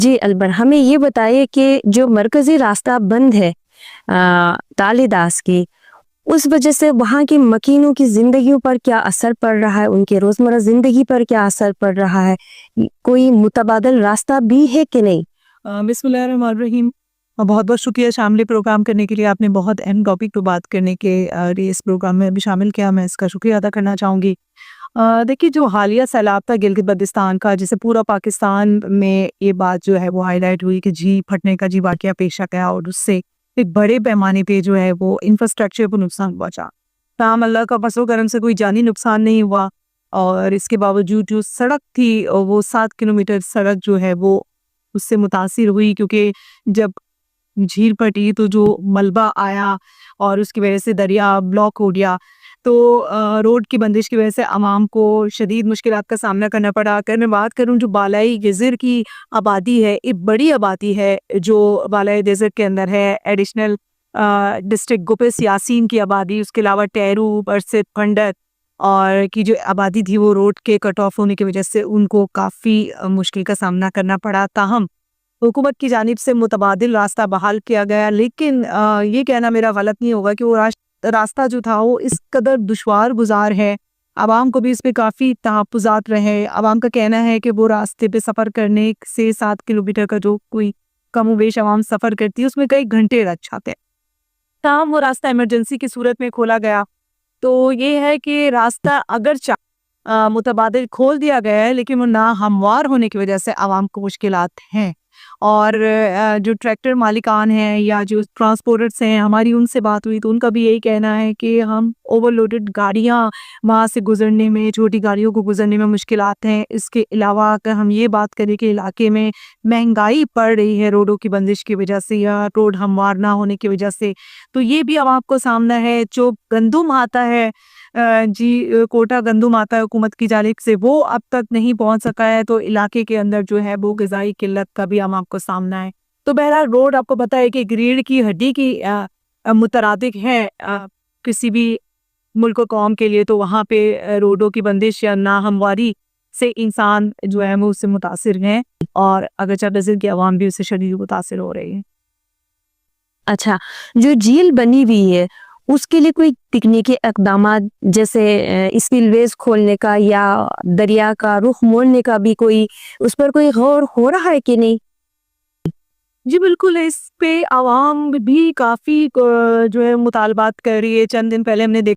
جی البر، ہمیں یہ بتائیے کہ جو مرکزی راستہ بند ہے تالے داس کی، اس وجہ سے وہاں کے مکینوں کی زندگیوں پر کیا اثر پڑ رہا ہے، ان کے روزمرہ زندگی پر کیا اثر پڑ رہا ہے؟ کوئی متبادل راستہ بھی ہے کہ نہیں؟ بسم اللہ الرحمن الرحیم. بہت بہت شکریہ شامل پروگرام کرنے کے لیے. آپ نے بہت اہم ٹاپک پہ بات کرنے کے لیے اس پروگرام میں بھی شامل کیا. میں اس کا شکریہ ادا کرنا چاہوں گی. دیکھیے، جو حالیہ سیلاب تھا گلگت بلتستان کا، جسے پورا پاکستان میں یہ بات جو ہے وہ ہائی لائٹ ہوئی کہ جی پھٹنے کا واقعہ پیش آ گیا، اور اس سے ایک بڑے پیمانے پہ جو ہے وہ انفراسٹرکچر کو نقصان پہنچا. تاہم اللہ کا فضل و کرم سے کوئی جانی نقصان نہیں ہوا، اور اس کے باوجود جو سڑک تھی وہ 7 کلومیٹر سڑک جو ہے وہ اس سے متاثر ہوئی، کیونکہ جب جھیل پھٹی تو جو ملبہ آیا اور اس کی وجہ سے دریا بلاک ہو گیا، تو روڈ کی بندش کی وجہ سے عوام کو شدید مشکلات کا سامنا کرنا پڑا. اگر میں بات کروں جو بالائی گزر کی آبادی ہے، ایک بڑی آبادی ہے جو بالائی ڈیزرٹ کے اندر ہے. ایڈیشنل ڈسٹرکٹ گوپس یاسین کی آبادی، اس کے علاوہ ٹیرو، برست، پھنڈت اور کی جو آبادی تھی وہ روڈ کے کٹ آف ہونے کی وجہ سے ان کو کافی مشکل کا سامنا کرنا پڑا. تاہم حکومت کی جانب سے متبادل راستہ بحال کیا گیا، لیکن یہ کہنا میرا غلط نہیں ہوگا کہ وہ راستہ جو تھا وہ اس قدر دشوار گزار ہے. عوام کو بھی اس پہ کافی تحفظات رہے. عوام کا کہنا ہے کہ وہ راستے پہ سفر کرنے سے 7 کلومیٹر کا جو کوئی کم و بیش عوام سفر کرتی ہے اس میں کئی گھنٹے لگ جاتے ہیں. تاہم وہ راستہ ایمرجنسی کی صورت میں کھولا گیا. تو یہ ہے کہ راستہ اگرچہ متبادل کھول دیا گیا ہے، لیکن وہ ناہموار ہونے کی وجہ سے عوام کو مشکلات ہیں. اور جو ٹریکٹر مالکان ہیں یا جو ٹرانسپورٹرز ہیں، ہماری ان سے بات ہوئی تو ان کا بھی یہی کہنا ہے کہ ہم اوور لوڈڈ گاڑیاں وہاں سے گزرنے میں، چھوٹی گاڑیوں کو گزرنے میں مشکلات ہیں. اس کے علاوہ اگر ہم یہ بات کریں کہ علاقے میں مہنگائی پڑ رہی ہے روڈوں کی بندش کی وجہ سے یا روڈ ہموار نہ ہونے کی وجہ سے، تو یہ بھی عوام کو سامنا ہے. جو گندم آتا ہے کوٹا گندم آتا ہے حکومت کی جانب سے، وہ اب تک نہیں پہنچ سکا ہے. تو علاقے کے اندر جو ہے وہ غذائی قلت کا بھی عوام کو سامنا ہے. تو بہرحال روڈ آپ کو پتہ ہے کہ ریڑھ کی ہڈی کی مترادف ہے کسی بھی ملک و قوم کے لیے. تو وہاں پہ روڈوں کی بندش یا ناہمواری سے انسان جو ہے وہ اس سے متاثر ہیں، اور اگرچہ بزرگ کی عوام بھی اس سے شدید متاثر ہو رہی ہے. اچھا، جو جھیل بنی ہوئی ہے اس کے لیے کوئی تکنیکی اقدامات جیسے اسپل ویز کھولنے کا یا دریا کا رخ موڑنے کا بھی اس پر کوئی غور ہو رہا ہے کہ نہیں؟ جی بالکل، اس پہ عوام بھی کافی جو ہے مطالبات کر رہی ہے. چند دن پہلے ہم نے دیکھا